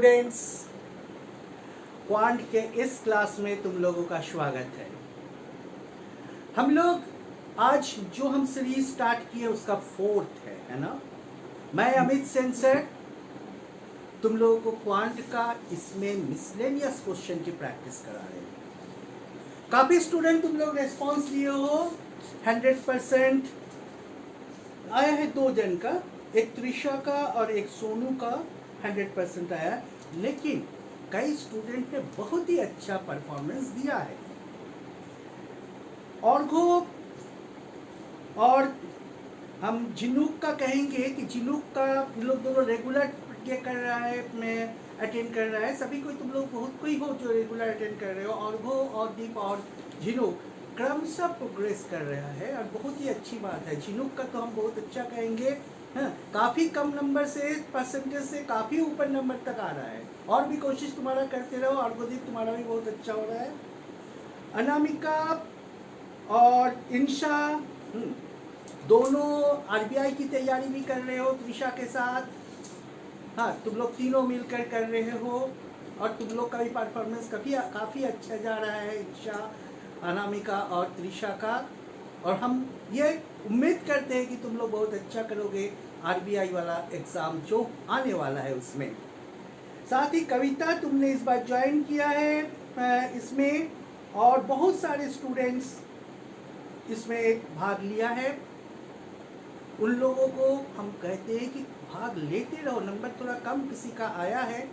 Students, quant के इस class में तुम लोगों का स्वागत है। हम लोग आज जो हम सीरीज स्टार्ट किए उसका फोर्थ है ना। मैं अमित सेन सर तुम लोगों को क्वांट का इसमें मिसलेनियस क्वेश्चन की प्रैक्टिस करा रहे हैं। काफी स्टूडेंट तुम लोग रेस्पॉन्स दिए हो, 100% आया है। 2 जन का, एक त्रिशा का और एक सोनू का 100% आया, लेकिन कई स्टूडेंट ने बहुत ही अच्छा परफॉर्मेंस दिया है। और हम जिनूक का कहेंगे कि जिनूक का लोग दोनों रेगुलर ये कर रहा है, मैं अटेंड कर रहा है। सभी कोई तुम लोग बहुत कोई हो जो रेगुलर अटेंड कर रहे हो। और दीप और जिनूक क्रमशः प्रोग्रेस कर रहा है और बहुत ही अच्छी बात है। जिनूक का तो हम बहुत अच्छा कहेंगे, हाँ, काफ़ी कम नंबर से परसेंटेज से काफ़ी ऊपर नंबर तक आ रहा है। और भी कोशिश तुम्हारा करते रहो। अर्घोदीप तुम्हारा भी बहुत अच्छा हो रहा है। अनामिका और इंशा दोनों आरबीआई की तैयारी भी कर रहे हो त्रिशा के साथ। हाँ, तुम लोग तीनों मिलकर कर रहे हो और तुम लोग का भी परफॉर्मेंस काफ़ी अच्छा जा रहा है, इंशा, अनामिका और त्रिशा का। और हम ये उम्मीद करते हैं कि तुम लोग बहुत अच्छा करोगे आरबीआई वाला एग्ज़ाम जो आने वाला है उसमें। साथ ही कविता, तुमने इस बार ज्वाइन किया है इसमें, और बहुत सारे स्टूडेंट्स इसमें भाग लिया है। उन लोगों को हम कहते हैं कि भाग लेते रहो। नंबर थोड़ा कम किसी का आया है,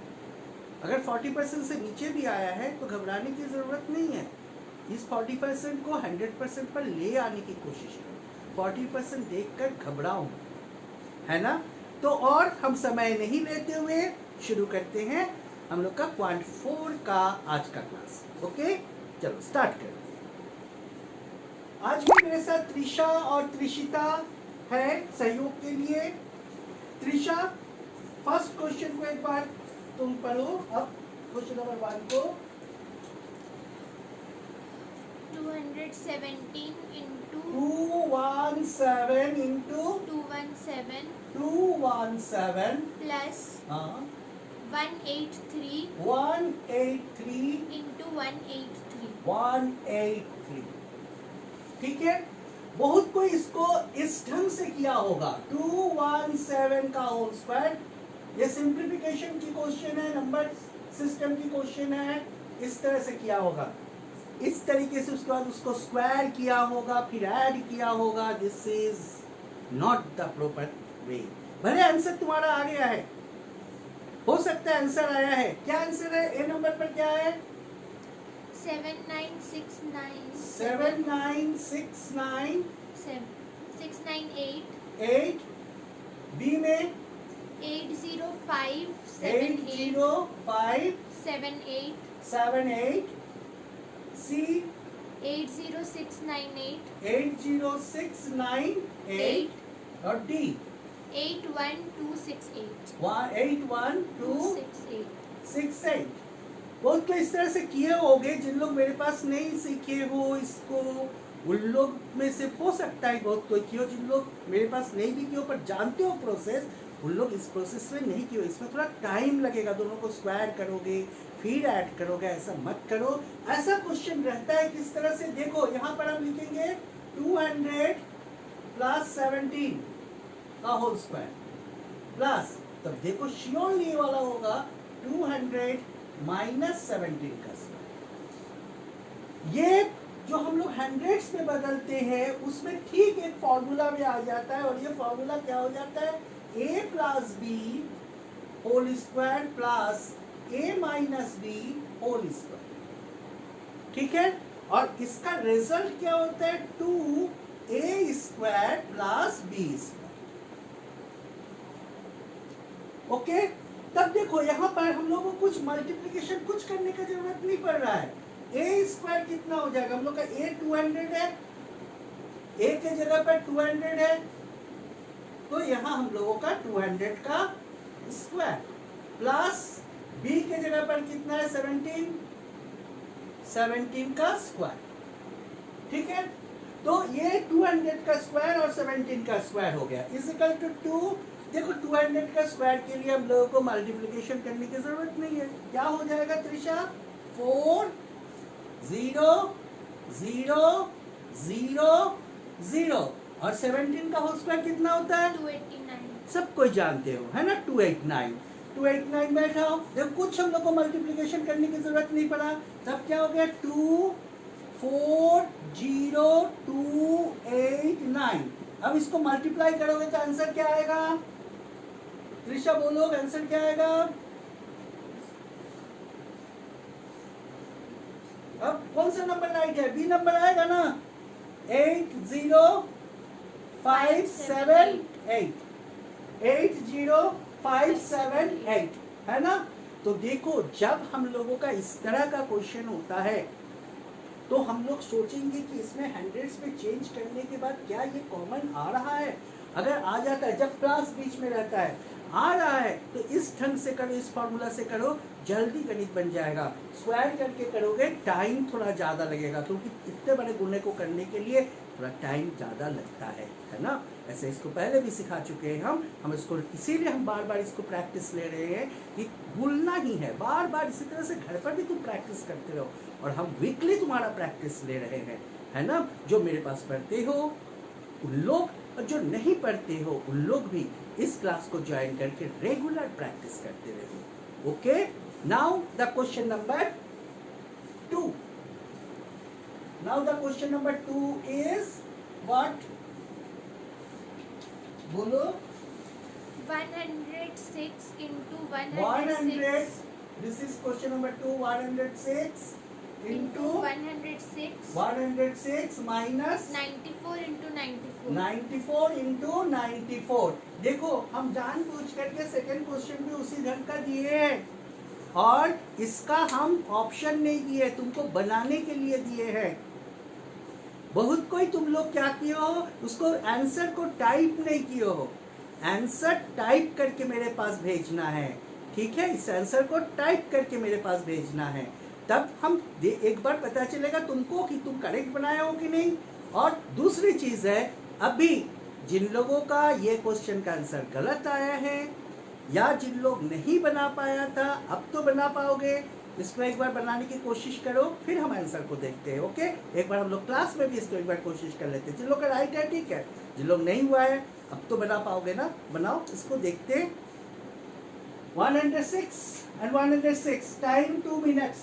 अगर 40% से नीचे भी आया है तो घबराने की ज़रूरत नहीं है। इस 40% को 100% पर ले आने की कोशिश करो। 40% देखकर घबराओ, है ना। तो और हम समय नहीं लेते हुए शुरू करते हैं हम लोग का क्वांट 4 का आज का क्लास। ओके, चलो स्टार्ट करते हैं। आज भी मेरे साथ त्रिशा और त्रिशिता है सहयोग के लिए। त्रिशा, फर्स्ट क्वेश्चन को एक बार तुम पढ़ो। अब क्वेश्चन नंबर 1 को 217 into 217 into 217 217 plus 183 183 into 183. 183। ठीक है, बहुत कोई इसको इस ढंग से किया होगा। 217 का होल स्क्वायर, ये सिंप्लीफिकेशन की क्वेश्चन है, नंबर सिस्टम की क्वेश्चन है। इस तरह से किया होगा, इस तरीके से। उसके बाद उसको स्क्वायर किया होगा, फिर ऐड किया होगा। This is not the proper way. भले आंसर तुम्हारा आ गया है, हो सकता है आंसर आया है। क्या आंसर है? ए नंबर पर क्या है? 7969 7969 698 8। बी में 805 805 78 78। सी 80698 80698। और डी 81268 81268। बहुत तो इस तरह से किए होगे। जिन लोग मेरे पास नहीं सीखे हो इसको, उन लोग में से हो सकता है बहुत कोई किए हो। जिन लोग मेरे पास नहीं भी किए हो पर जानते हो प्रोसेस, उन लोग इस प्रोसेस में नहीं किए हो। इसमें थोड़ा टाइम लगेगा। दोनों को स्क्वायर करोगे फिर ऐड करोगे, ऐसा मत करो। ऐसा क्वेश्चन रहता है किस तरह से, देखो यहाँ पर हम लिखेंगे 200 प्लस 17 का होल स्क्वायर प्लस, तब देखो श्योरली ये वाला होगा 200 माइनस 17 का स्क्वायर। ये जो हम लोग हंड्रेड्स में बदलते हैं उसमें ठीक एक फॉर्मूला में आ जाता है। और ये फॉर्मूला क्या हो जाता है? a plus b whole square plus a minus b whole square. ठीक है, और इसका रिजल्ट क्या होता है? 2a square plus b square. Okay, तब देखो यहाँ पर हम लोगों को कुछ मल्टीप्लिकेशन कुछ करने का जरूरत नहीं पड़ रहा है। a स्क्वायर कितना हो जाएगा? हम लोग का a 200 है, a के जगह पर 200 है, तो यहाँ हम लोगों का 200 का स्क्वायर प्लस b के जगह पर कितना है? 17 का स्क्वायर। ठीक है, तो ये 200 का स्क्वायर और 17 का स्क्वायर हो गया, इज इक्वल टू 2 देखो 200 का स्क्वायर के लिए हम लोगों को मल्टीप्लिकेशन करने की जरूरत नहीं है। क्या हो जाएगा त्रिशा? 4 0 0 0 0 और 17 का होल स्क्वायर कितना होता है? 289. सब कोई जानते हो, है ना? 289 289 बैठाओ। देखो कुछ हम लोग को मल्टीप्लिकेशन करने की जरूरत नहीं पड़ा। तब क्या हो गया? 2 4 0 2 8 9। अब इसको मल्टीप्लाई करोगे तो आंसर क्या आएगा? त्रिशा बोलो आंसर क्या आएगा? अब कौन सा नंबर राइट है? बी नंबर आएगा ना? 8 0 5 7 8 8 0 5 7 8, है ना? तो देखो जब हम लोगों का इस तरह का क्वेश्चन होता है तो हम लोग सोचेंगे कि इसमें हंड्रेड्स पे चेंज करने के बाद क्या ये कॉमन आ रहा है। अगर आ जाता है, जब क्लास बीच में रहता है, आ रहा है, तो इस ढंग से करो, इस फॉर्मूला से करो, जल्दी गणित बन जाएगा। स्क्वायर करके करोगे टाइम थोड़ा ज़्यादा लगेगा, क्योंकि इतने बड़े गुणे को करने के लिए थोड़ा टाइम ज़्यादा लगता है ना? ऐसे इसको पहले भी सिखा चुके हैं हम इसको, इसीलिए हम बार बार इसको प्रैक्टिस ले रहे हैं कि भूलना ही है बार बार। इसी तरह से घर पर भी तुम प्रैक्टिस करते रहो, और हम वीकली तुम्हारा प्रैक्टिस ले रहे हैं, है ना? जो मेरे पास पढ़ते हो उन लोग, और जो नहीं पढ़ते हो उन लोग भी इस क्लास को ज्वाइन करके रेगुलर प्रैक्टिस करते रहो। Okay, now the question number 2। Now the question number 2 is what? बोलो। 106 into 100, 106 this is question number 2, 106 into 106 106 minus 94 into 94. 94 into 94। देखो हम जानबूझ करके सेकंड क्वेश्चन भी उसी ढंग का दिए हैं, और इसका हम ऑप्शन नहीं दिए, तुमको बनाने के लिए दिए हैं। बहुत कोई तुम लोग क्या किए हो, उसको आंसर को टाइप नहीं किए हो। आंसर टाइप करके मेरे पास भेजना है, ठीक है? इस आंसर को टाइप करके मेरे पास भेजना है, तब हम एक बार पता चलेगा तुमको कि तुम करेक्ट बनाए हो कि नहीं। और दूसरी चीज है, अभी जिन लोगों का ये क्वेश्चन का आंसर गलत आया है, या जिन लोग नहीं बना पाया था, अब तो बना पाओगे। इसको एक बार बनाने की कोशिश करो, फिर हम आंसर को देखते हैं। ओके, एक बार हम लोग क्लास में भी इसको एक बार कोशिश कर लेते हैं। जिन लोग का राइट है ठीक है, जिन लोग नहीं हुआ है अब तो बना पाओगे ना? बनाओ, इसको देखते हैं। 106 and 106 टाइम 2 मिनट्स।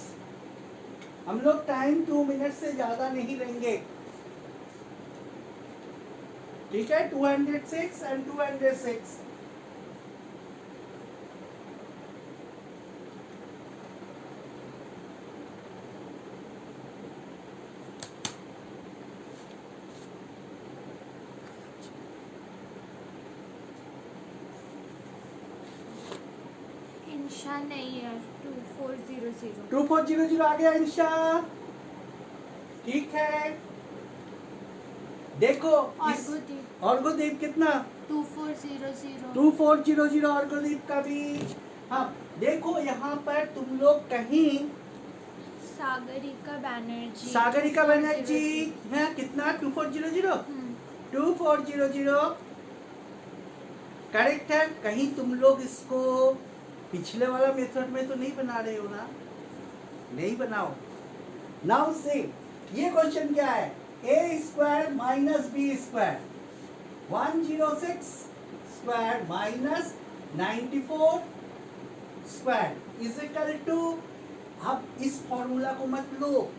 हम लोग टाइम 2 मिनट से ज्यादा नहीं लेंगे, ठीक है? 206 and 206। इंशा नहीं है 2400. 2400 आ गया इंशा, ठीक है? देखो अर्घोदीप कितना? 2400. 2400 अर्घोदीप का भी। हाँ देखो यहाँ पर तुम लोग कहीं सागरिका बैनर्जी है कितना? 2400 2400 करेक्ट है। कहीं तुम लोग इसको पिछले वाला मेथड में तो नहीं बना रहे हो ना? नहीं बनाओ। नाउ से ये क्वेश्चन क्या है? a square minus b square, 106 square minus 94 square is equal to. अब इस फॉर्मूला को मत लो,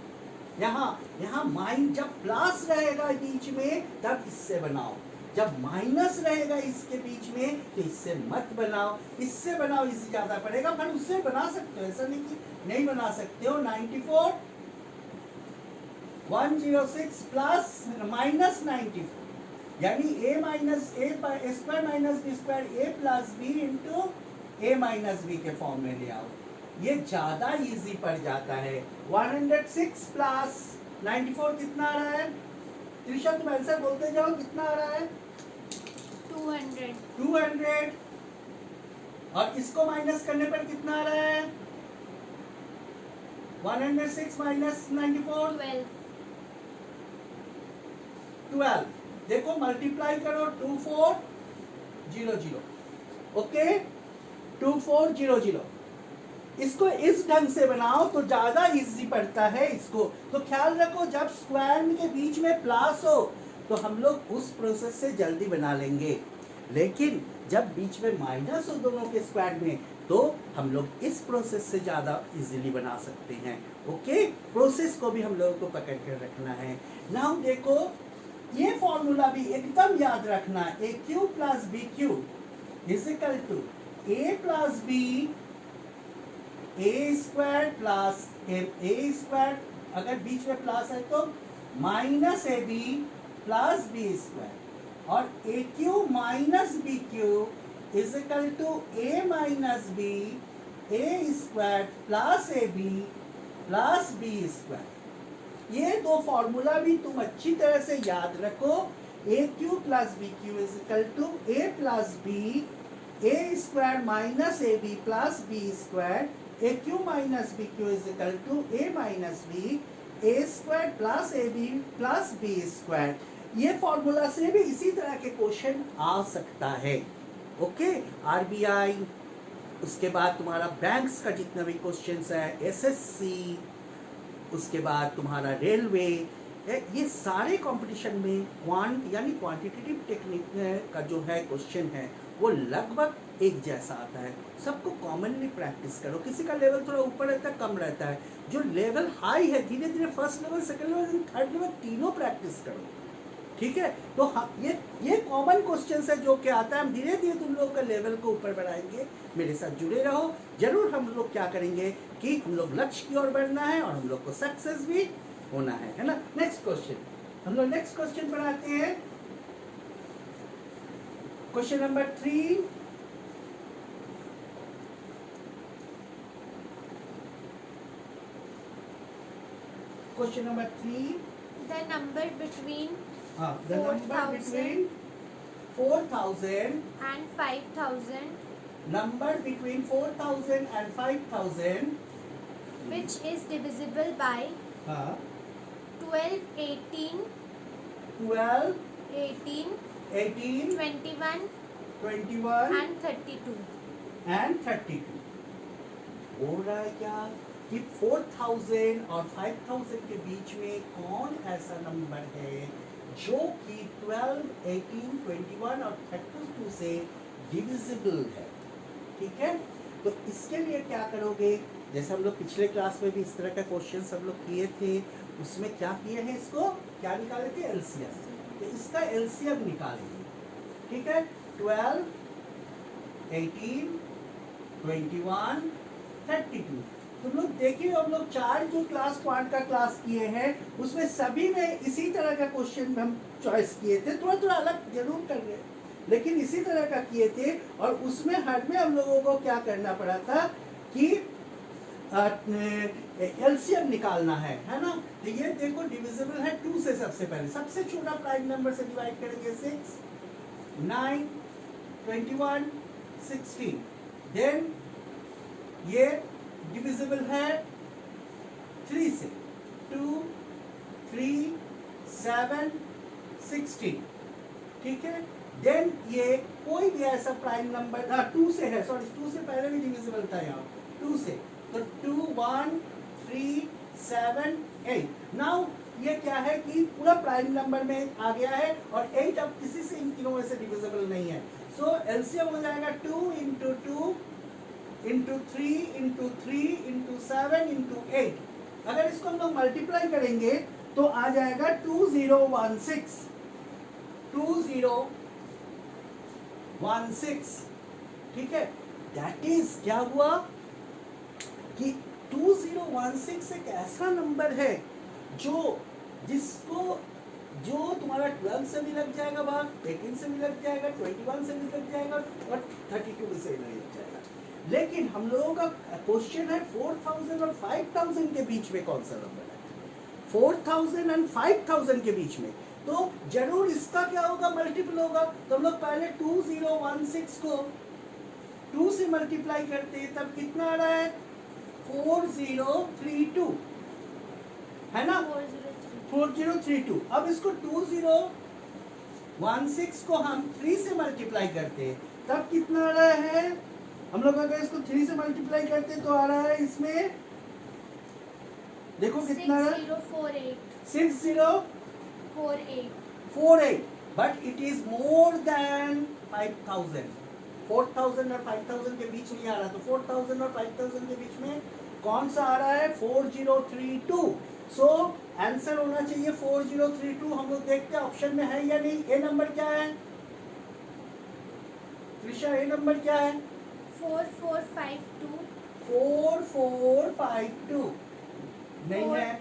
यहाँ माइन जब प्लस रहेगा बीच में तब इससे बनाओ, जब माइनस रहेगा इसके बीच में तो इससे मत बनाओ। इससे बनाओ, इससे ज्यादा पड़ेगा, पर उससे बना सकते हो, ऐसा नहीं कि नहीं बना सकते हो। 94 106 प्लस माइनस 94, यानी a minus a square minus b square a plus b into a minus b के फॉर्म में ले आओ। ये ज्यादा इजी पड़ जाता है। 106 प्लस 94 कितना आ रहा है? त्रिशा तुम आंसर बोलते जाओ, कितना आ रहा है? 200। और इसको माइनस करने पर कितना आ रहा है? 106 माइनस 94 12। देखो मल्टीप्लाई करो, 2400 ओके 2400। इसको इस ढंग से बनाओ तो ज्यादा इजी पड़ता है इसको। तो ख्याल रखो जब स्क्वायर के बीच में प्लस हो तो हम लोग उस प्रोसेस से जल्दी बना लेंगे, लेकिन जब बीच में माइनस हो दोनों के स्क्वायर में तो हम लोग इस प्रोसेस से ज्यादा इजीली बना सकते हैं। ओके, प्रोसेस को भी हम लोगों को पकड़ कर रखना है। नाउ देखो ये फॉर्मूला भी एकदम याद रखना, a cube plus b cube is equal to a plus b a square plus a square, अगर बीच में प्लस है तो minus a b plus b square, और a cube minus b cube is equal to a minus b a square plus a b plus b square. ये दो formula भी तुम अच्छी तरह से याद रखो। A cube plus b cube is equal to a plus b a square minus a b plus b square, a cube minus b cube is equal to a minus b a square plus a b plus b square. ये formula से भी इसी तरह के question आ सकता है। Okay, RBI, उसके बाद तुम्हारा बैंक्स का जितना भी क्वेश्चंस है, एसएससी, उसके बाद तुम्हारा रेलवे, ये सारे कंपटीशन में क्वांट यानी क्वांटिटेटिव टेक्निक का जो है क्वेश्चन है वो लगभग एक जैसा आता है। सबको कॉमनली प्रैक्टिस करो। किसी का लेवल थोड़ा ऊपर रहता है, कम रहता है। जो लेवल हाई है धीरे धीरे first level, second level, third level तीनों प्रैक्टिस करो, ठीक है। तो ये कॉमन क्वेश्चन है जो कि आता है। हम धीरे धीरे तुम लोगों का लेवल को ऊपर बढ़ाएंगे। मेरे साथ जुड़े रहो। जरूर हम लोग क्या करेंगे कि हम लोग लक्ष्य की ओर बढ़ना है और हम लोग को सक्सेस भी होना है ना। नेक्स्ट क्वेश्चन, हम लोग नेक्स्ट क्वेश्चन बढ़ाते हैं। Question number 3, question number 3, The number between the number between 4000 and 5000 number between 4000 and 5000 which is divisible by 12, 18, 12, 18, 18, 21 21 and 32. and 32। बोल रहा है क्या कि 4000 और 5000 के बीच में कौन ऐसा नंबर है जो कि 12, 18, 21 और 32 से डिविजिबल है, ठीक है। तो इसके लिए क्या करोगे, जैसे हम लोग पिछले क्लास में भी इस तरह का क्वेश्चन सब लोग किए थे, उसमें क्या किए हैं, इसको क्या निकाले थे, एलसीएम। तो इसका एलसीएम निकालेंगे, ठीक है। 12, 18, 21, 32। तुम लोग देखिए, हम लोग 4 जो क्लास क्वांट का क्लास किए हैं उसमें सभी में इसी तरह का क्वेश्चन हम चॉइस किए थे। थोड़ा थोड़ा अलग जरूर कर रहे, लेकिन इसी तरह का किए थे। और उसमें हर में हम लोगों को क्या करना पड़ा था कि एलसीएम निकालना है ना। तो ये देखो डिविजिबल है 2 से। सबसे पहले सबसे छोटा प्राइम नंबर से डिवाइड करेंगे 6, 9, 21, 16। देन ये डिविजिबल है 3 से, 2, 3, 7, 16, ठीक है। देन ये कोई भी ऐसा प्राइम नंबर 2 से है, सॉरी 2 से पहले भी डिविजिबल था यहाँ 2 से, तो 2, 1, 3, 7, 8। नाउ ये क्या है कि पूरा प्राइम नंबर में आ गया है और 8 अब किसी से इन तीनों में से डिविजिबल नहीं है। सो एलसीएम हो जाएगा 2 into 2 into 3 into 3 into 7 into 8। अगर इसको हम लोग मल्टीप्लाई करेंगे तो आ जाएगा 2016, 2016, ठीक है। दैट इज क्या हुआ कि 2016 एक ऐसा नंबर है जो तुम्हारा 12 से भी लग जाएगा भाग, 18 से भी लग जाएगा, 21 से भी लग जाएगा और 32 से भी लग जाएगा। लेकिन हम लोगों का क्वेश्चन है 4000 और 5000 के बीच में कौन सा नंबर है, 4000 और 5000 के बीच में। तो जरूर इसका क्या होगा, मल्टीपल होगा। तो हम लोग पहले 2016 को 2 से मल्टीप्लाई करते हैं, तब कितना आ रहा है 4032, है ना, 4032। अब इसको 2016 को हम 3 से मल्टीप्लाई करते हैं तब कितना आ रहा है, हम लोग अगर इसको 3 से मल्टीप्लाई करते तो आ रहा है इसमें, देखो कितना आ रहा है 6048 6048, but it is more than 5000। 4000 और 5000 के बीच नहीं आ रहा, तो 4000 और 5000 के बीच में कौन सा आ रहा है 4032। सो आंसर होना चाहिए 4032। हम लोग देखते हैं ऑप्शन में है या नहीं। ए नंबर क्या है त्रिशा, ए नंबर क्या है 4452 4452 नहीं है।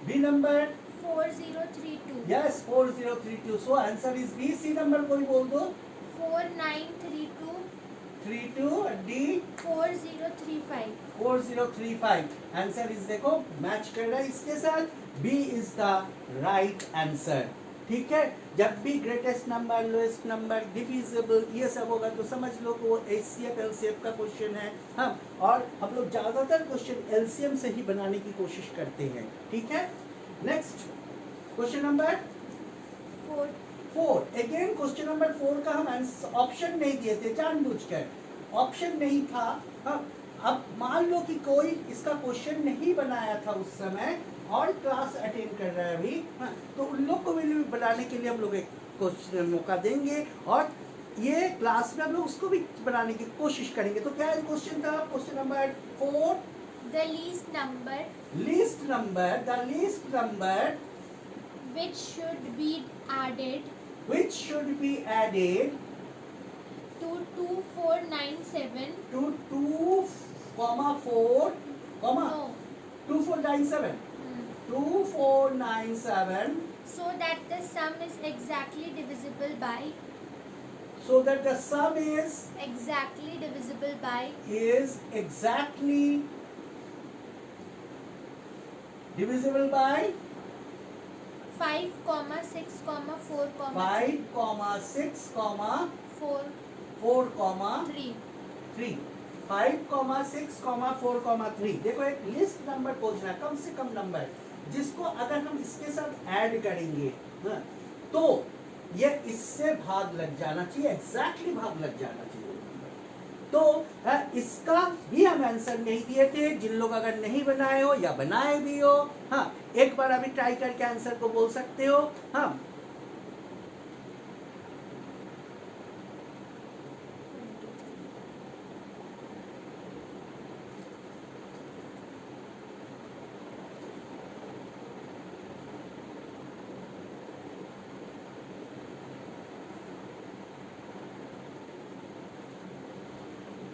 B number 4032 yes 4032। So answer is B. C number कोई बोल दो 4932 32। डी 4035 4035। आंसर इज देखो मैच कर रहा है इसके साथ, B is the right answer. ठीक है, जब भी greatest number, lowest number, divisible ये सब होगा तो समझ लो कि वो एचसीएफ एलसीएफ का क्वेश्चन है। हाँ, और हम लोग ज्यादातर क्वेश्चन एलसीएम से ही बनाने की कोशिश करते हैं। ठीक है, next question number 4। Again question number 4 का हम ऑप्शन नहीं दिए थे जानबूझकर, ऑप्शन नहीं था। हाँ, अब मान लो कि कोई इसका क्वेश्चन नहीं बनाया था उस समय और क्लास अटेंड कर रहा है अभी, हाँ, तो उन लोग को भी बनाने के लिए हम लोग एक क्वेश्चन मौका देंगे और ये क्लास में हम लोग उसको भी बनाने की कोशिश करेंगे। तो क्या क्वेश्चन था, question number 4, the least number the least number which should be added to 2497 to 2, 4, no 2497 2497 so that the sum is exactly divisible by so that the sum is exactly divisible by exactly divisible by 5, 6, 4, 5, 6, 4, 4, 3 3। 5, 6, 4, 3। देखो एक list number पूछना है, कम से कम number जिसको अगर हम इसके साथ ऐड करेंगे, हाँ, तो ये इससे भाग लग जाना चाहिए, एग्जैक्टली भाग लग जाना चाहिए। तो इसका भी हम आंसर नहीं दिए थे। जिन लोग अगर नहीं बनाए हो या बनाए भी हो, हाँ, एक बार अभी ट्राई करके आंसर को बोल सकते हो। हाँ,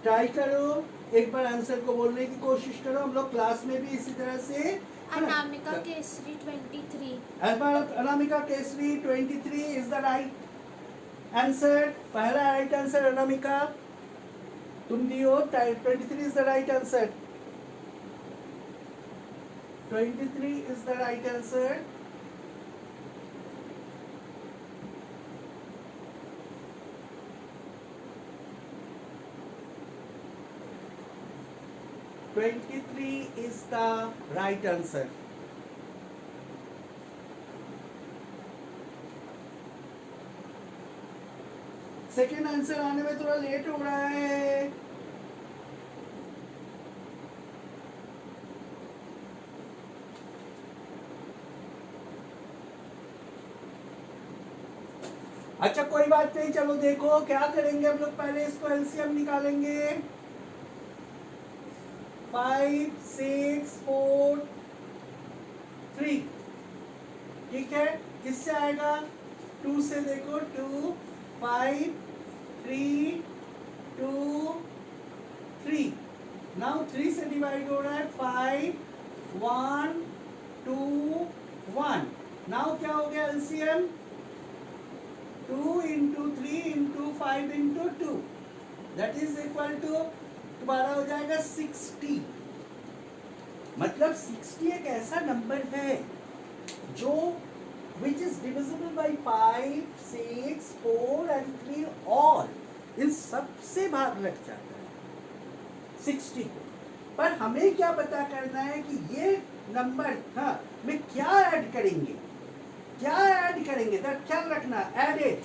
ट्राई करो, एक बार आंसर को बोलने की कोशिश करो। हम लोग क्लास में भी इसी तरह से Anamika Kesari 23 Anamika Kesari 23 is the right answer. पहला राइट आंसर अनामिका तुम दियो, 23 is the right answer. 23 is the right answer. is the right answer. Second answer आने में थोड़ा लेट हो रहा है। अच्छा कोई बात नहीं, चलो देखो क्या करेंगे हम लोग, पहले इसको एलसीएम निकालेंगे। 5, 6, 4, 3। ठीक है, किससे आएगा 2 से, देखो 2, 5, 3, 2, 3। नाउ 3 से डिवाइड हो रहा है 5, 1, 2, 1। नाउ क्या हो गया LCM 2 into 3 into 5 into 2 that is equal to तुम्हारा हो जाएगा 60। मतलब 60 एक ऐसा नंबर है जो which is divisible by 5, 6, 4 and 3 all, इन सबसे भाग लग जाता है 60 को। पर हमें क्या पता करना है कि ये नंबर हाँ में क्या ऐड करेंगे, क्या ऐड करेंगे, दैट ख्याल रखना। एड इट,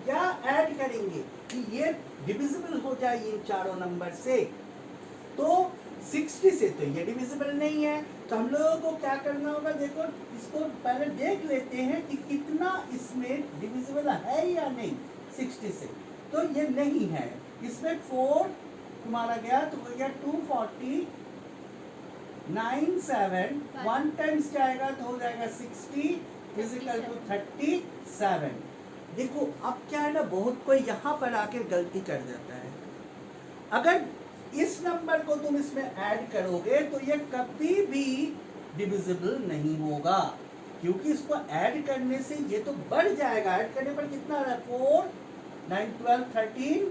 क्या ऐड करेंगे, कि ये डिविजिबल हो जाए इन चारों नंबर से, तो 60 से तो ये डिविजिबल नहीं है। तो हम लोगों को क्या करना होगा, देखो इसको पहले देख लेते हैं कि कितना इसमें डिविजिबल है या नहीं 60 से। तो ये नहीं है, इसमें 4 तुम्हारा गया तो हो गया 240 9 7 1 टाइम्स जाएगा तो हो जाएगा 60 फिजिकल टू 37। देखो अब क्या है ना, बहुत कोई यहाँ पर आके गलती कर जाता है। अगर इस नंबर को तुम इसमें ऐड करोगे तो ये कभी भी डिविजिबल नहीं होगा, क्योंकि इसको ऐड करने से ये तो बढ़ जाएगा। ऐड करने पर कितना आ रहा है, 4 9 12 13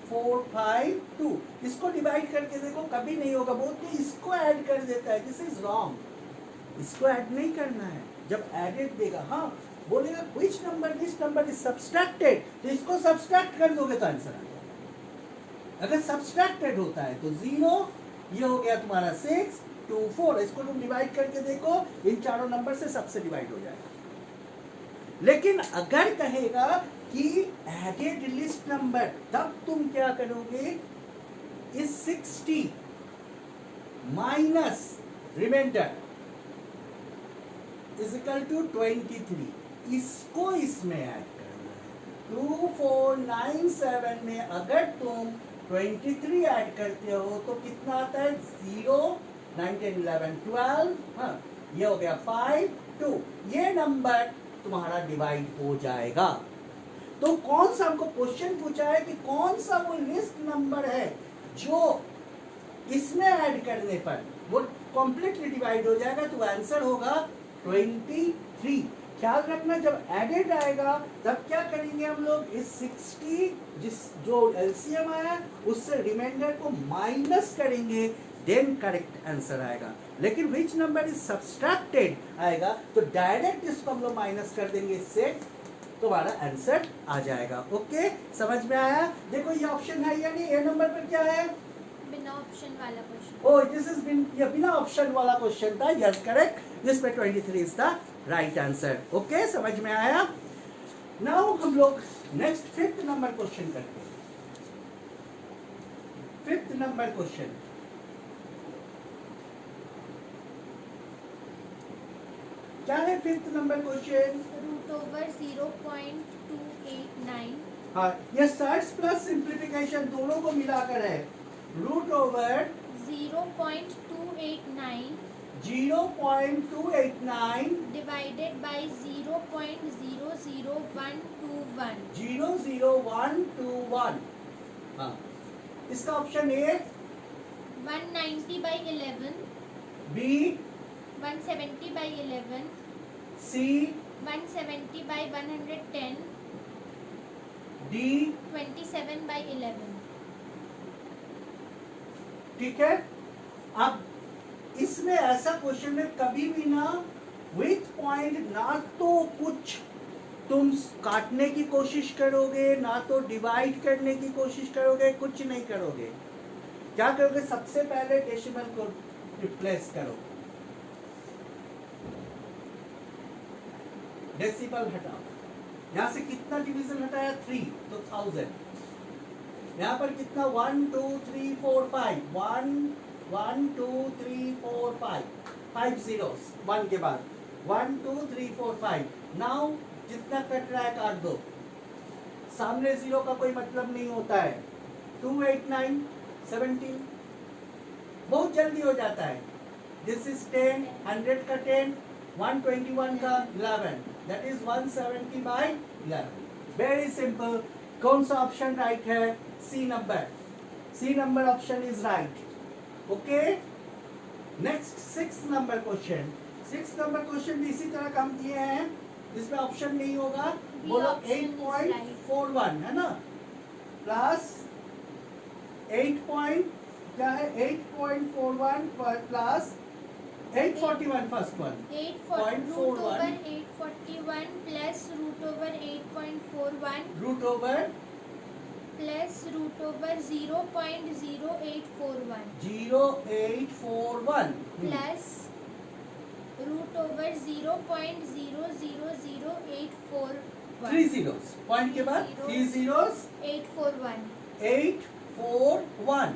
4 5 2। इसको डिवाइड करके देखो, कभी नहीं होगा। बहुत कोई इसको ऐड कर देता है, दिस इज रॉन्ग। इसको ऐड नहीं करना है। जब एडेड देगा, हाँ बोलेगा which number this number is subtracted, तो इसको सब्सट्रैक्ट कर दोगे तो आंसर आ जाएगा। अगर सब्सट्रैक्टेड होता है तो 0, ये हो गया तुम्हारा 6 2 4। इसको तुम डिवाइड करके देखो, इन चारों नंबर से सबसे डिवाइड हो जाएगा। लेकिन अगर कहेगा कि एडेड लिस्ट नंबर, तब तुम क्या करोगे, इस 60 minus remainder is equal to 23, इसको इसमें ऐड करना है। 2 4 9 7 में अगर तुम 23 ऐड करते हो तो कितना आता है, 0 9 10 11 12, हाँ ये हो गया 5 2। ये नंबर तुम्हारा डिवाइड हो जाएगा। तो कौन सा हमको क्वेश्चन पूछा है कि कौन सा वो लिस्ट नंबर है जो इसमें ऐड करने पर वो कंप्लीटली डिवाइड हो जाएगा, तो आंसर होगा 23। ख्याल रखना, जब एडेड आएगा तब क्या करेंगे हम लोग, इस 60 जो एलसीएम आया उससे रिमाइंडर को माइनस करेंगे, देन करेक्ट आंसर आएगा। लेकिन विच नंबर इज सब्सट्रैक्टेड आएगा तो डायरेक्ट इसको हम लोग माइनस कर देंगे, इससे तुम्हारा आंसर आ जाएगा। ओके, समझ में आया। देखो ये ऑप्शन है या नहीं, ए नंबर पर क्या है, बिना ऑप्शन वाला क्वेश्चन। Oh, this is ये बिना ऑप्शन वाला क्वेश्चन था। यस करेक्ट, दिस पे 23 is the right answer. Okay, समझ में आया। नाउ हम लोग नेक्स्ट 5th नंबर क्वेश्चन करते हैं। 5th नंबर क्वेश्चन, क्या है 5th number question, root over 0.289। हाँ ये सर्च प्लस सिंप्लीफिकेशन दोनों को मिलाकर है। Root over 0.289 0.289 divided by 0.00121। 00121। हाँ, इसका option A, 190 by 11, B, 170 by 11, C, 170 by 110, D. 27 by 11। ठीक है। अब इसमें ऐसा क्वेश्चन में कभी भी ना विथ पॉइंट, ना तो कुछ तुम काटने की कोशिश करोगे, ना तो डिवाइड करने की कोशिश करोगे, कुछ नहीं करोगे। क्या करोगे, सबसे पहले डेसिमल को रिप्लेस करो, डेसिमल हटाओ। यहां से कितना डिवीजन हटाया, 3, तो 1000। यहाँ पर कितना, 1 2 3 4 5, 1 1 2 3 4 5, 5 zeros 1 के बाद 1 2 3 4 5। नाउ जितना कट रहा है काट दो, सामने जीरो का कोई मतलब नहीं होता है। 2 8 9 17, बहुत जल्दी हो जाता है। दिस इज 10, 100 का 10, 121 का 11, that is 170 by 11। Very simple. कौन सा ऑप्शन राइट है, C number. C number option is right. Okay, next 6th number question. 6th number question भी इसी तरह काम किए हैं, इसमें ऑप्शन नहीं होगा। बोलो 8.41 है ना, प्लस 8 पॉइंट क्या है, 8.41 plus 841 first one, 841 plus root over 8.41 root over plus root over 0.0841 0841 plus root over 0.00084 3 zeros. Point के बाद 3 zeros 841. 841.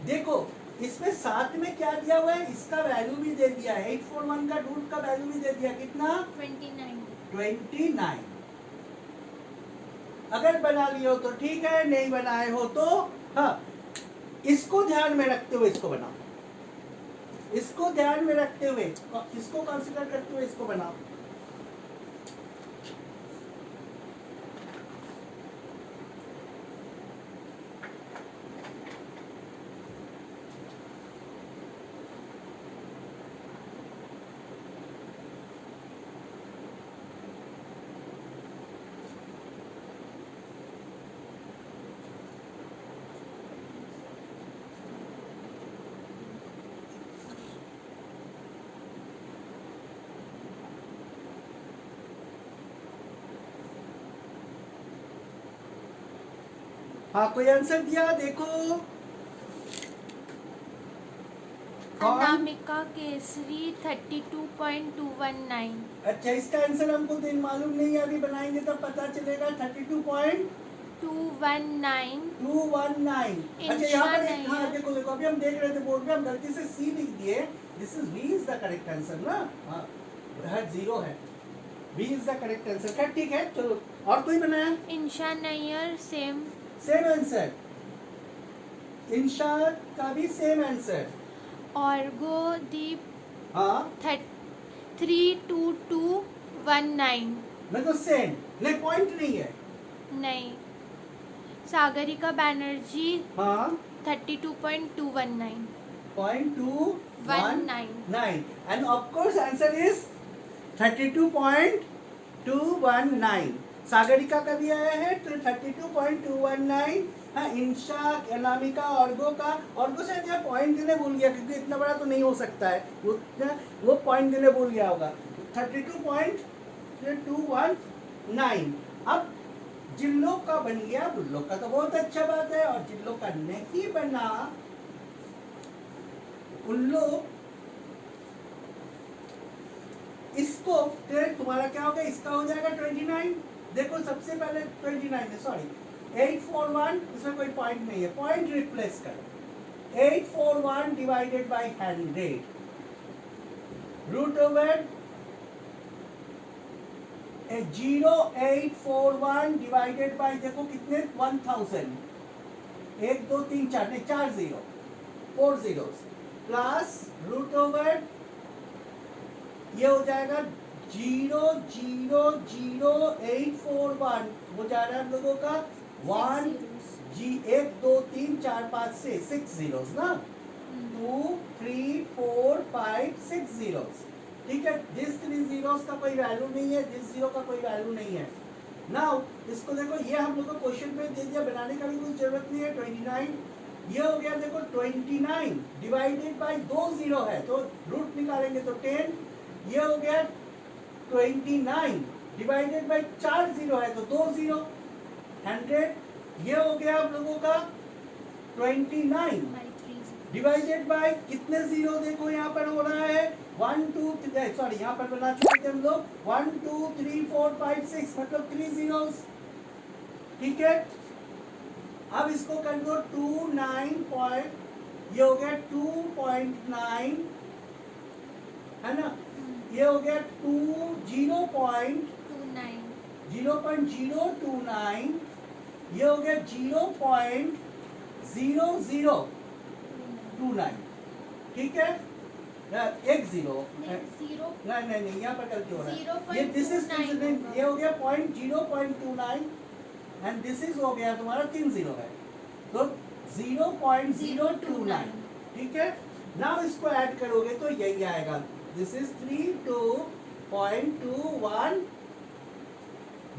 देखो इसमें साथ में क्या दिया हुआ है, इसका वैल्यू भी दे दिया है, 841 का रूट का वैल्यू भी दे दिया, कितना 29. 29. अगर बना लिए हो तो ठीक है, नहीं बनाए हो तो हाँ, इसको ध्यान में रखते हुए इसको बनाओ, इसको ध्यान में रखते हुए, इसको कंसीडर करते हुए इसको बनाओ. हाँ, कोई आंसर दिया देखो. कौन? अनामिका केसरी 32.219. अच्छा, इसका आंसर हमको दिन मालूम नहीं है, अभी बनाएंगे तब पता चलेगा. 32.219. 219. अच्छा, यहाँ पर नहीं हाँ है. देखो देखो, अभी हम देख रहे थे बोर्ड पे, हम गलती से सी लिख दिए. This is b is the correct answer ना. हाँ, हर जीरो है, b is the correct answer. क्या ठीक है, चलो. और कोई बनाया? Insha Nayyar same. Same answer. Insha का भी सेम आंसर. ऑर्गोदीप हाँ 32219. मैं तो सेम, नहीं पॉइंट नहीं है. नहीं. सागरिका बैनर्जी हाँ 32.219. 0.219 and of course answer is 32.219. Sagarika का भी आया है तो 32.219. हाँ, इंशा, अनामिका, ऑर्गो शायद यहाँ पॉइंट देने भूल गया, क्योंकि इतना बड़ा तो नहीं हो सकता है, वो पॉइंट देने भूल गया होगा. 32.219. अब जिन लोग का बन गया, उन लोग का तो बहुत अच्छा बात है, और जिन लोग का नहीं बना उन लोग इसको, तुम्हारा क्या होगा, इसका हो जाएगा 29. देखो सबसे पहले 29 है, सॉरी 841, इसमें कोई पॉइंट नहीं है, पॉइंट रिप्लेस करो. 841 divided by 100 root over 0841 divided by, देखो कितने 1000, 1 2 3 4 नहीं 4 zero, 4 zeros plus root over, ये हो जाएगा 0.00841 हो जा रहा है हम लोगों का 1 जी 1 2 3 4 5 6 zeros ना, 2 3 4 5 6 zeros. ठीक है, जिस 3 zeros का कोई वैल्यू नहीं है, जिस जीरो का कोई वैल्यू नहीं है. नाउ इसको देखो, ये हम लोग को क्वेश्चन पे दे दिया, बनाने का भी कोई जरूरत नहीं है. 29 ये हो गया, देखो 29 डिवाइडेड बाय 2 जीरो है तो रूट निकालेंगे तो 10. ये हो गया 29 डिवाइडेड बाय 4 जीरो है तो 2 जीरो, 100. ये हो गया आप लोगों का 29 डिवाइडेड बाय कितने जीरो, देखो यहाँ पर हो रहा है 1 2 3, सॉरी यहाँ पर बना चुके थे हम लोग 1 2 3 4 5 6, मतलब 3 zeros. ठीक है, अब इसको कर दो 29 पॉइंट, ये हो गया 2.9 है ना, ये हो गया 0.029, ये हो गया 0.0029. ठीक है, एक जीरो नहीं यहाँ पर गलती हो रहा है, ये दिस इज, ये हो गया 0.29 एंड दिस इज हो गया तुम्हारा 3 जीरो है तो 0.029. ठीक है, नाउ इसको ऐड करोगे तो यही आएगा, दिस इज 32.21.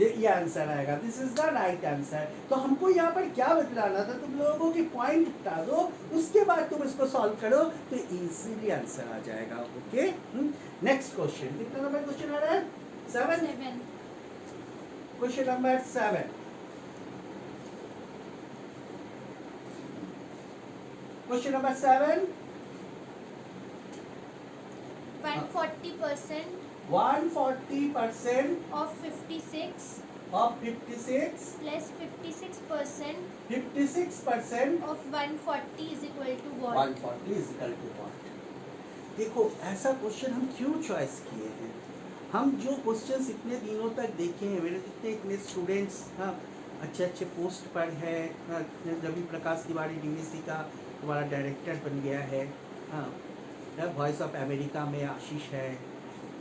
ये आंसर आएगा, this is the right answer. तो हमको यहाँ पर क्या बतलाना था, तुम लोगों की पॉइंट हटा दो, उसके बाद तुम इसको सॉल्व करो तो इजीली आंसर आ जाएगा. Okay, next question. कितना नंबर क्वेश्चन आ रहा है? 7. Question number 7. Question number 7. 140% 140% of 56 of 56 plus 56% 56% of 140 is equal to what? 140 is equal to what? देखो ऐसा क्वेश्चन हम क्यों चॉइस किए हैं? हम जो क्वेश्चंस इतने दिनों तक देखे हैं, मेरे जितने इतने स्टूडेंट्स अच्छे अच्छे पोस्ट पर है, रवि प्रकाश तिवारी डीवीसी का हमारा डायरेक्टर बन गया है, वॉइस ऑफ अमेरिका में आशीष है,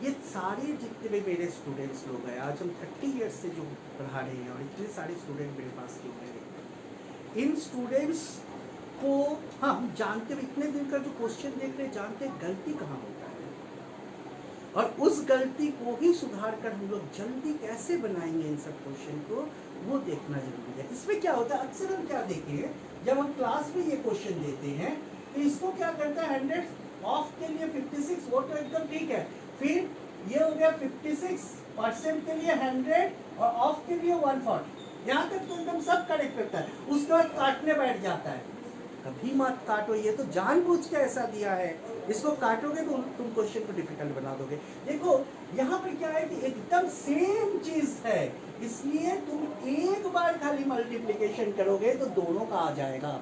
ये सारे जितने भी मेरे स्टूडेंट्स लोग हैं, आज हम 30 ईयर्स से जो पढ़ा रहे हैं और इतने सारे स्टूडेंट मेरे पास क्यों हैं, इन स्टूडेंट्स को हम जानते हैं, इतने दिन का जो क्वेश्चन देख रहे हैं, जानते हैं गलती कहाँ होता है और उस गलती को ही सुधार कर हम लोग जल्दी कैसे बनाएंगे इन सब क्वेश्चन को, वो देखना जरूरी है। इसमें क्या होता है, अक्सर हम क्या देखेंगे, जब हम क्लास में ये क्वेश्चन देते हैं तो इसको क्या करता है, 100 ऑफ के लिए 56, वो तो एकदम ठीक है, फिर ये हो गया 56% के लिए 100 और ऑफ के लिए 140, यहाँ तक तो एकदम सब करेक्ट करता है, उसके बाद काटने बैठ जाता है। कभी मत काटो, ये तो जानबूझ के ऐसा दिया है, इसको काटोगे तो तुम क्वेश्चन को डिफिकल्ट बना दोगे। देखो यहाँ पर क्या है कि एकदम सेम चीज है, इसलिए तुम एक बार खाली मल्टीप्लिकेशन करोगे तो दोनों का आ जाएगा,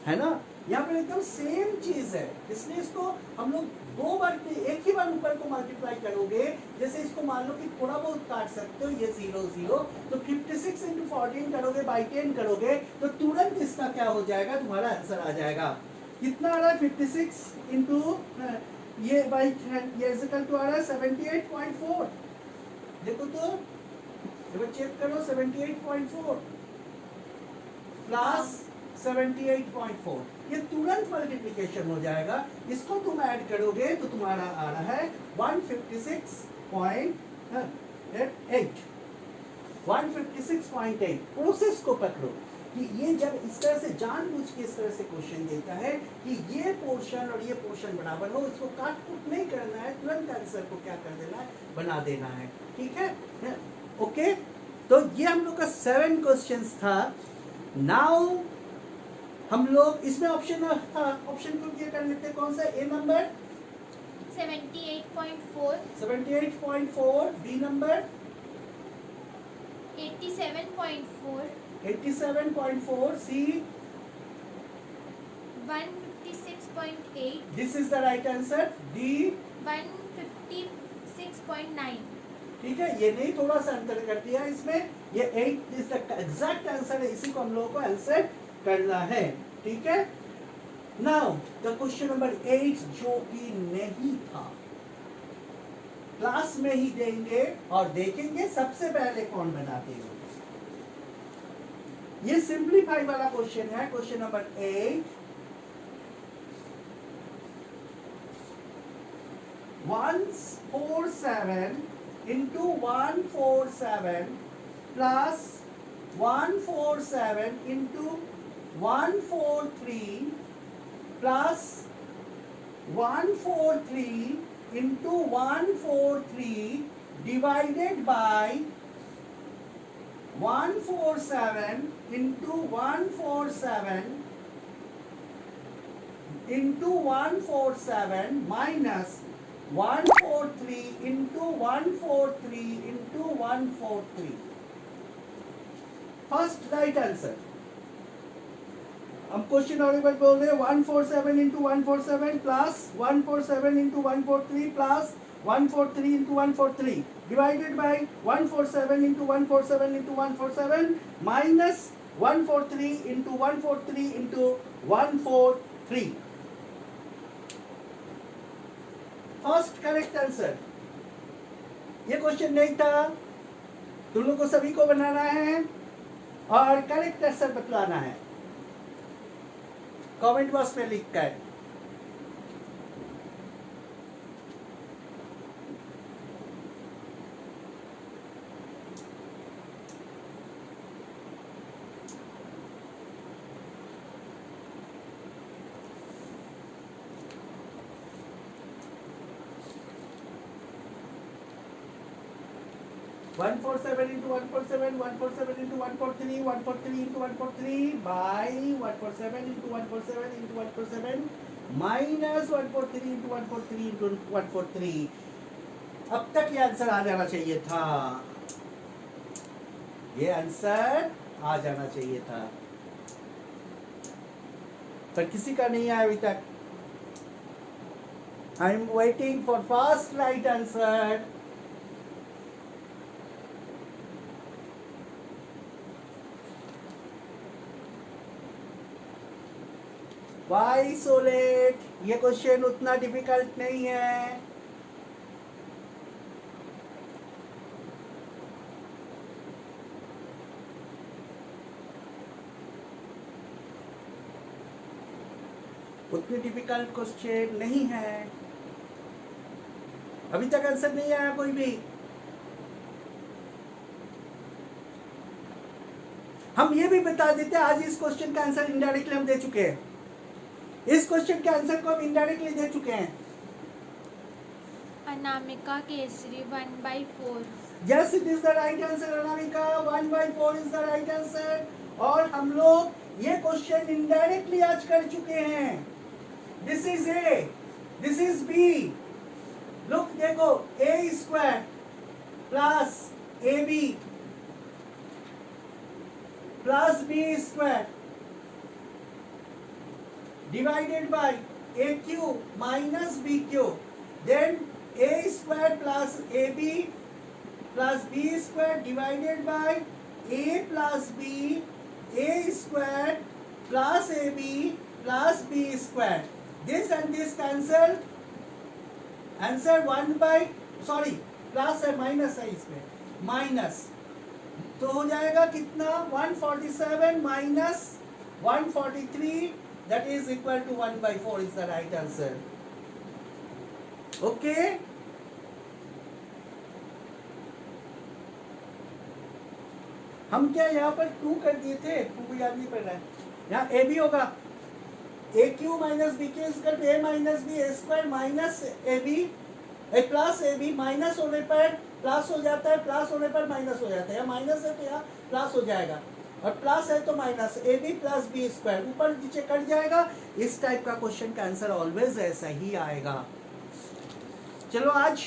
है ना। यहाँ पर एकदम सेम चीज है, इसलिए इसको हम लोग दो बार एक ही बार ऊपर को मल्टीप्लाई करोगे। जैसे इसको मान लो कि थोड़ा बहुत काट सकते हो, ये 0 0, तो 56 इंटू 14 करोगे, बाई 10 करोगे तो तुरंत इसका क्या हो जाएगा, तुम्हारा आंसर आ जाएगा। कितना आ रहा है, 56 इंटू ये बाई ये टू आ रहा है 78.4। देखो तो चेक करो, 78.4 प्लस 78.4, ये तुरंत मल्टीप्लिकेशन हो जाएगा। इसको तुम ऐड करोगे तो तुम्हारा आ रहा है 156.8। 156.8। प्रोसेस को पकड़ो कि ये जब इस तरह से जानबूझ के इस तरह से क्वेश्चन देता है कि ये पोर्शन और ये पोर्शन बराबर हो, इसको काट कुट नहीं करना है, तुरंत आंसर को क्या कर देना है, बना देना है। ठीक है, ओके। तो ये हम लोग का 7 क्वेश्चंस था। नाउ हम लोग इसमें ऑप्शन था, ऑप्शन को क्या कर लेते हैं, कौन सा, a number 78.4, 78.4, b number 87.4, 87.4, C 156.8, this is the right answer, D 156.9। ठीक है, ये नहीं थोड़ा सा अंतर कर दिया इसमें, ये 8 इज द एग्जैक्ट आंसर है, इसी को हम लोगों को आंसर करना है। ठीक है, नाउ द क्वेश्चन नंबर 8 जो कि नहीं था, क्लास में ही देंगे और देखेंगे सबसे पहले कौन बनाते हैं। ये सिंप्लीफाई वाला क्वेश्चन है, question number 8। 147 into 147 plus 147 into 143 plus 143 into 143 divided by 147 into 147 into 147 minus 143 into 143 into 143। First right answer. हम क्वेश्चन नंबर बोल रहे हैं 147 into 147 plus 147 into 143 plus 143 into 143 divided by 147 into 147 into 147 minus 143 into 143 into 143। First correct answer. ये question नहीं था, तुम लोग को सभी को बनाना है और करेक्ट आंसर बतलाना है कमेंट बॉक्स में लिखकर। 147 into 147, 147 into 143, 143 into 143 by 147 into 147 into 147 minus 143 into 143 into 143। अब तक ये आंसर आ जाना चाहिए था। ये आंसर आ जाना चाहिए था, पर किसी का नहीं आया अभी तक। I am waiting for first right answer. Why so late? ये क्वेश्चन उतना डिफिकल्ट नहीं है। उतनी डिफिकल्ट क्वेश्चन नहीं है। अभी तक आंसर नहीं आया कोई भी। हम ये भी बता देते हैं, आज इस क्वेश्चन का आंसर इनडायरेक्टली हम दे चुके हैं। इस क्वेश्चन के आंसर को हम इनडायरेक्टली दे चुके हैं। Anamika Kesari 1/4। Yes, it is the right answer, Anamika 1/4 is the right answer। और हम लोग ये क्वेश्चन इनडायरेक्टली आज कर चुके हैं। This is A, this is B। Look, देखो, A square plus AB plus B square divided by AQ minus BQ, then A square plus AB plus B square divided by A plus B, A square plus AB plus B square। This and this cancel, answer plus है minus है इसमें, minus तो हो जाएगा कितना 147 minus 143, that is equal to 1/4 is the right answer। Okay, हम क्या यहाँ पर 2 कर दिए थे, 2 को याद नहीं पड़ रहा है। यहाँ ए बी होगा, a cube minus b cube square a minus b a square minus a b a plus a b, minus होने पर प्लस हो जाता है, प्लस होने पर माइनस हो जाता है। यहाँ माइनस है तो यहाँ प्लस हो जाएगा, और प्लस है तो minus, a b plus b square ऊपर नीचे कट जाएगा। इस टाइप का क्वेश्चन का आंसर ऑलवेज ऐसा ही आएगा। चलो आज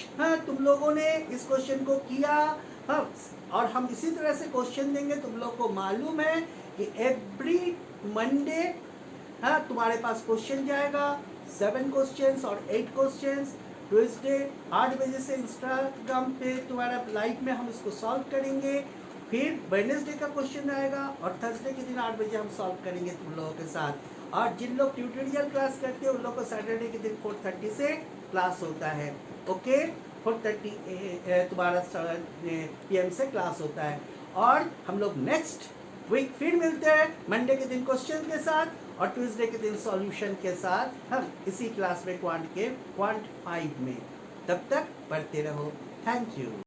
तुम लोगों ने इस क्वेश्चन को किया, और हम इसी तरह से क्वेश्चन देंगे। तुम लोग को मालूम है कि एवरी मंडे तुम्हारे पास क्वेश्चन जाएगा, 7 क्वेश्चंस और 8 क्वेश्चंस। ट्यूसडे 8 बजे से इंस्टाग्राम पे तुम्हारा लाइव में हम इसको सॉल्व करेंगे। फिर वेडनेसडे का क्वेश्चन आएगा, और थर्सडे के दिन 8 बजे हम सॉल्व करेंगे तुम लोगों के साथ। और जिन लोग ट्यूटोरियल क्लास करते हैं उन लोग को सैटरडे के दिन 4:30 से क्लास होता है। ओके, 4:30 तुम्हारा PM से क्लास होता है। और हम लोग नेक्स्ट वीक फिर मिलते हैं मंडे के दिन क्वेश्चन के साथ, और ट्यूसडे के दिन सॉल्यूशन के साथ हम इसी क्लास में क्वांट 5 में। तब तक पढ़ते रहो। Thank you.